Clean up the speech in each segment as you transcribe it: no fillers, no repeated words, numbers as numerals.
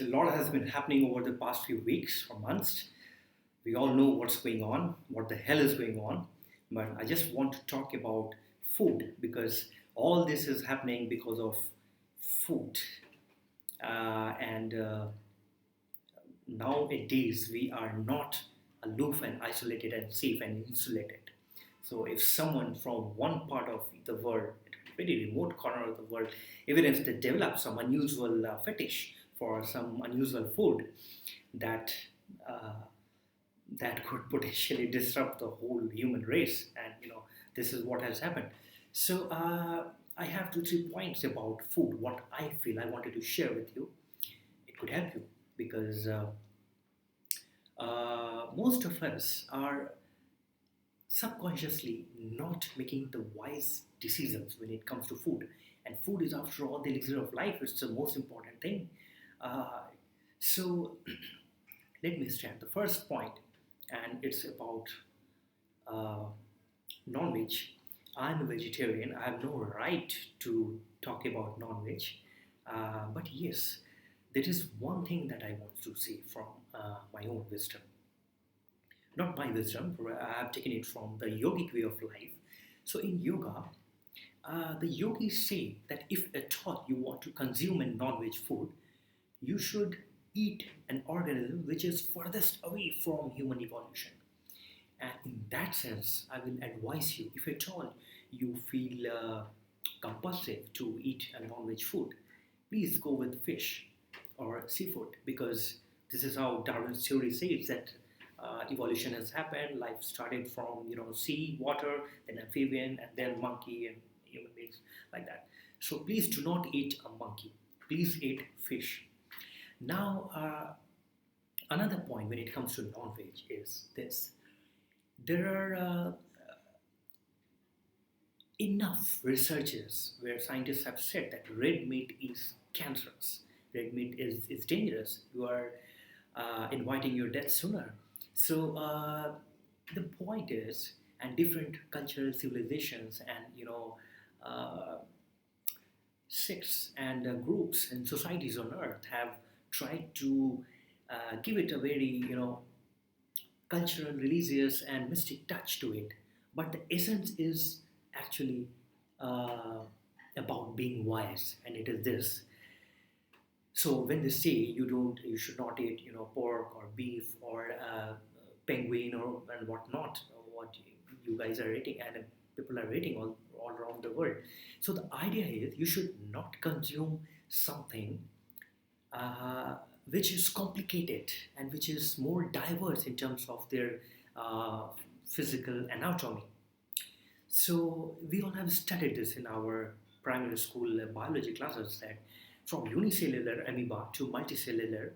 a lot has been happening over the past few weeks or months. We all know what's going on, what the hell is going on. But I just want to talk about food because all this is happening because of food. And nowadays, we are not aloof and isolated and safe and insulated. So if someone from one part of the world, a very remote corner of the world, even if they develop some unusual fetish for some unusual food, that uh, that could potentially disrupt the whole human race. And this is what has happened. So I have 2 3 points about food. What I feel I wanted to share with you. It could help you because most of us are subconsciously not making the wise decisions when it comes to food. And food is, after all, the elixir of life. It's the most important thing. Uh, so let me start the first point, and it's about uh, non-veg. I'm a vegetarian. I have no right to talk about non-veg. But yes, there is one thing that I want to say from my own wisdom. Not my wisdom, I have taken it from the yogic way of life. So in yoga, the yogis say that if at all you want to consume a non-veg food, you should eat an organism which is furthest away from human evolution. And in that sense, I will advise you, if at all you feel compulsive to eat a non-veg food, please go with fish or seafood, because this is how Darwin's theory says that evolution has happened. Life started from sea, water, then amphibian, and then monkey and human beings, like that. So please do not eat a monkey. Please eat fish. Now, another point when it comes to non-veg is this: there are enough researches where scientists have said that red meat is cancerous, red meat is dangerous. You are inviting your death sooner. So the point is, and different cultural civilizations and uh, sects and groups and societies on earth have tried to give it a very cultural, religious, and mystic touch to it. But the essence is actually uh, about being wise, and it is this. So when they say you should not eat, pork or beef or penguin or and whatnot, what you guys are eating and people are eating all around the world. So the idea is you should not consume something uh, which is complicated and which is more diverse in terms of their uh, physical anatomy. So we all have studied this in our primary school biology classes, that from unicellular amoeba to multicellular,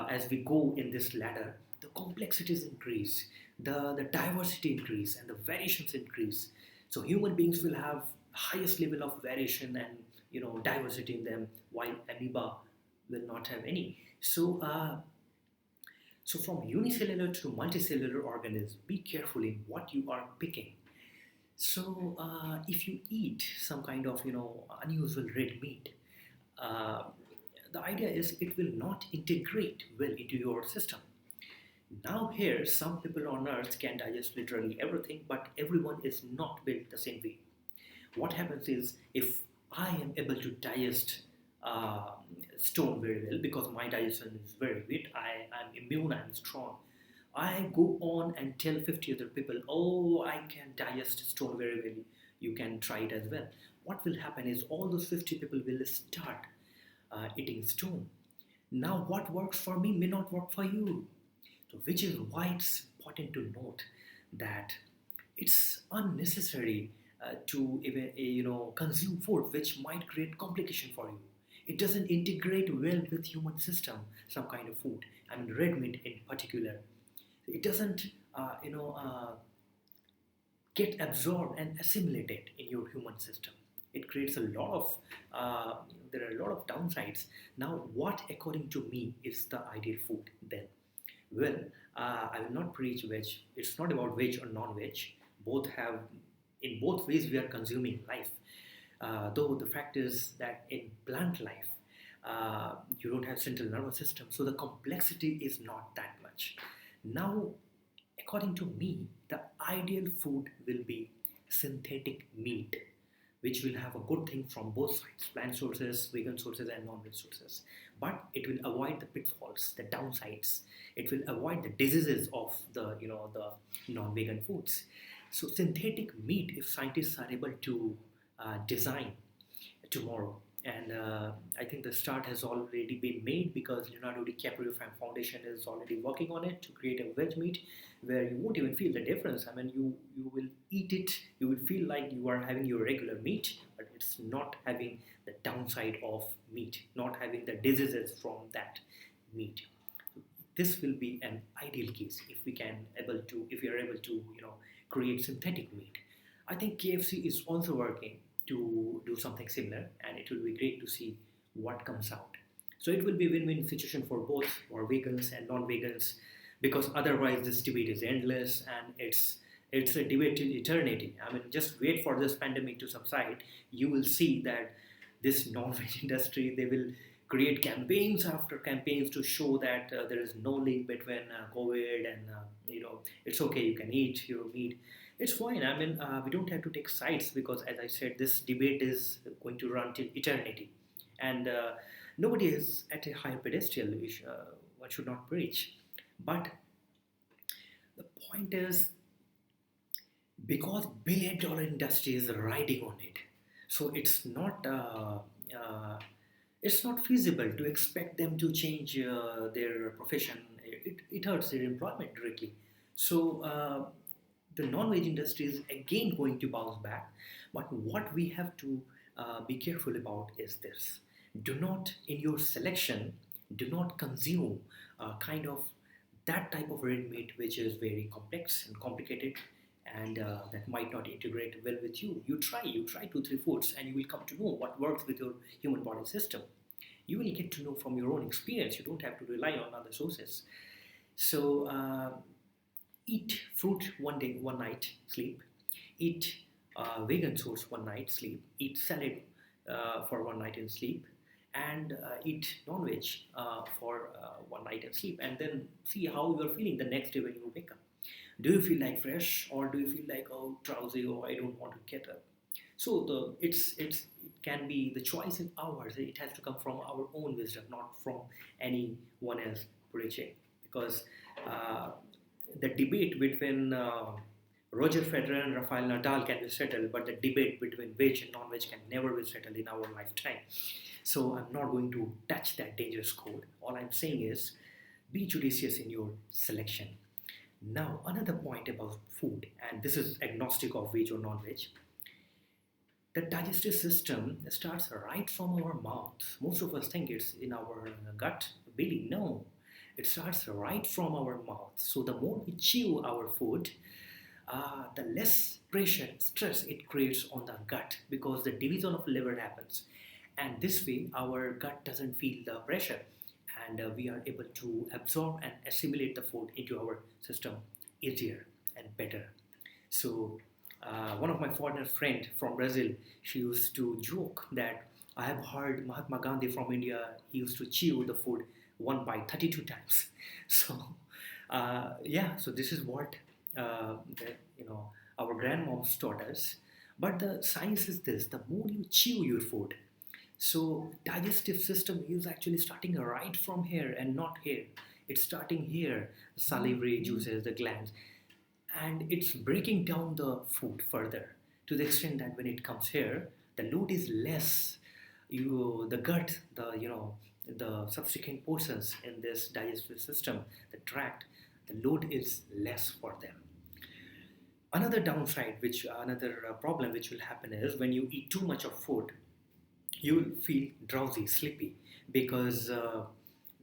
as we go in this ladder, the complexities increase, the diversity increase, and the variations increase. So human beings will have highest level of variation and diversity in them, while amoeba will not have any. So from unicellular to multicellular organisms, be careful in what you are picking. So if you eat some kind of unusual red meat, uh, the idea is it will not integrate well into your system. Now here, some people on earth can digest literally everything, but everyone is not built the same way. What happens is, if I am able to digest uh, stone very well because my digestion is very good, I'm immune, I'm strong. I go on and tell 50 other people, oh, I can digest stone very well. You can try it as well. What will happen is all those 50 people will start eating stone. Now, what works for me may not work for you. So, which is why it's important to note that it's unnecessary to even consume food which might create complication for you. It doesn't integrate well with human system. Some kind of food, I mean red meat in particular, it doesn't get absorbed and assimilated in your human system. It creates a lot of there are a lot of downsides. Now, what according to me is the ideal food then? Well, I will not preach veg. It's not about veg or non-veg. Both have, in both ways, we are consuming life. Though the fact is that in plant life, You don't have central nervous system, so the complexity is not that much. Now, according to me, the ideal food will be synthetic meat, which will have a good thing from both sides, plant sources, vegan sources, and non-veg sources. But it will avoid the pitfalls, the downsides. It will avoid the diseases of the non-vegan foods. So synthetic meat, if scientists are able to design tomorrow, and I think the start has already been made because Leonardo DiCaprio Foundation is already working on it to create a veg meat where you won't even feel the difference. I mean, you will eat it, you will feel like you are having your regular meat, but it's not having the downside of meat, not having the diseases from that meat. This will be an ideal case if we are able to create synthetic meat. I think KFC is also working to do something similar, and it will be great to see what comes out. So it will be a win-win situation for both, for vegans and non-vegans, because otherwise this debate is endless and it's a debate till eternity. I mean, just wait for this pandemic to subside. You will see that this non-veg industry, they will create campaigns after campaigns to show that there is no link between COVID and it's okay, you can eat your meat. It's fine. I mean, we don't have to take sides because, as I said, this debate is going to run till eternity, and nobody is at a higher pedestal. One should not preach. But the point is, because billion-dollar industry is riding on it, so it's not feasible to expect them to change their profession. It hurts their employment directly. So the non-veg industry is again going to bounce back. But what we have to be careful about is this: do not, in your selection, do not consume kind of that type of red meat which is very complex and complicated, and that might not integrate well with you. You try 2 3 foods, and you will come to know what works with your human body system. You will get to know from your own experience. You don't have to rely on other sources. So eat fruit one day, one night, sleep. Eat vegan source one night, sleep. Eat salad for one night and sleep. And eat non-veg for one night and sleep. And then see how you are feeling the next day when you wake up. Do you feel like fresh, or do you feel like, oh, drowsy, or I don't want to get up? So it can be, the choice is ours. It has to come from our own wisdom, not from anyone else preaching. Because the debate between Roger Federer and Rafael Nadal can be settled, but the debate between veg and non-veg can never be settled in our lifetime. So I'm not going to touch that dangerous code. All I'm saying is be judicious in your selection. Now, another point about food, and this is agnostic of veg or non-veg. The digestive system starts right from our mouth. Most of us think it's in our gut belly. No, it starts right from our mouth. So the more we chew our food, the less pressure, stress it creates on the gut, because the division of liver happens. And this way, our gut doesn't feel the pressure, and we are able to absorb and assimilate the food into our system easier and better. So one of my foreigner friend from Brazil, she used to joke that I have heard Mahatma Gandhi from India, he used to chew the food one bite 32 times. So so this is what our grandmoms taught us. But the science is this: the more you chew your food, so digestive system is actually starting right from here and not here. It's starting here, the salivary juices, the glands, and it's breaking down the food further to the extent that when it comes here, the load is less. The gut, the subsequent portions in this digestive system, the tract, the load is less for them. Another downside, another problem which will happen is when you eat too much of food, you will feel drowsy, sleepy, because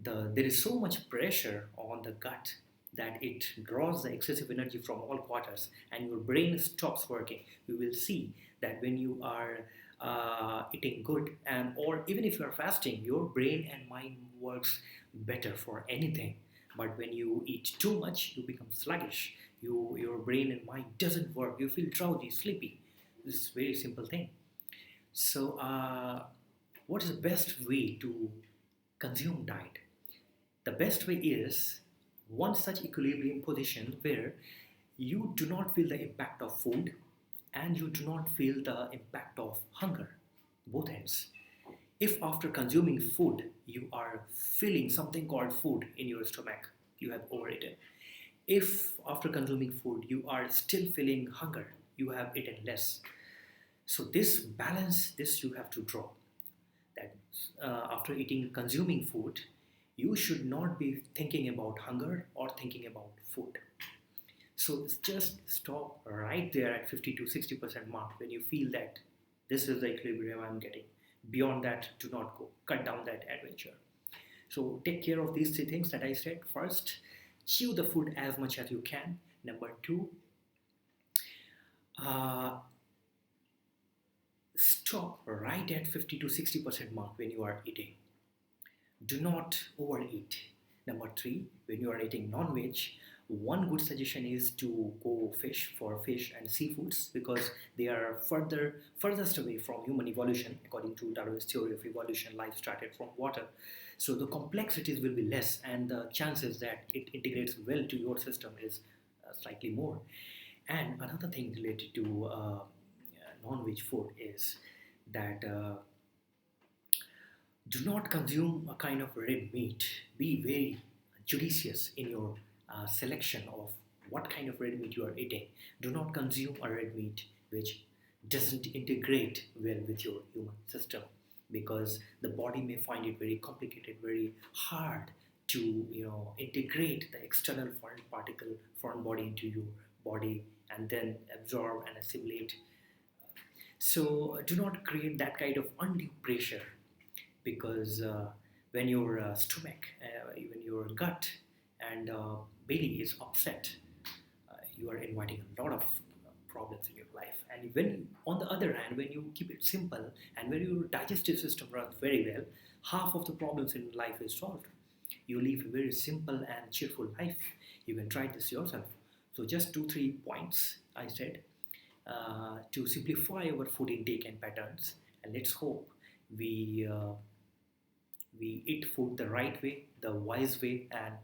there is so much pressure on the gut that it draws the excessive energy from all quarters, and your brain stops working. You will see that when you are eating good, or even if you are fasting, your brain and mind works better for anything. But when you eat too much, you become sluggish. Your brain and mind doesn't work. You feel drowsy, sleepy. This is a very simple thing. So what is the best way to consume diet. The best way is one such equilibrium position where you do not feel the impact of food and you do not feel the impact of hunger, both ends. If after consuming food you are feeling something called food in your stomach, you have overeaten. If after consuming food you are still feeling hunger, you have eaten less. So this balance, this you have to draw. That after eating, consuming food, you should not be thinking about hunger or thinking about food. So just stop right there at 50 to 60% mark when you feel that this is the equilibrium I'm getting. Beyond that, do not go. Cut down that adventure. So take care of these three things that I said. First, chew the food as much as you can. Number two, uh, stop right at 50 to 60% mark when you are eating. Do not overeat. Number three, when you are eating non-veg, one good suggestion is to go fish for fish and seafoods because they are furthest away from human evolution according to Darwin's theory of evolution. Life started from water, so the complexities will be less and the chances that it integrates well to your system is slightly more. And another thing related to non-veg food is that do not consume a kind of red meat. Be very judicious in your selection of what kind of red meat you are eating. Do not consume a red meat which doesn't integrate well with your human system because the body may find it very complicated, very hard to integrate the external foreign particle, foreign body into your body and then absorb and assimilate. So do not create that kind of undue pressure because when your stomach, even your gut and belly is upset, you are inviting a lot of problems in your life. And when, on the other hand, when you keep it simple and when your digestive system runs very well, half of the problems in life is solved. You live a very simple and cheerful life. You can try this yourself. So just 2-3 points I said to simplify our food intake and patterns, and let's hope we eat food the right way, the wise way, and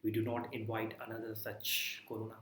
we do not invite another such corona.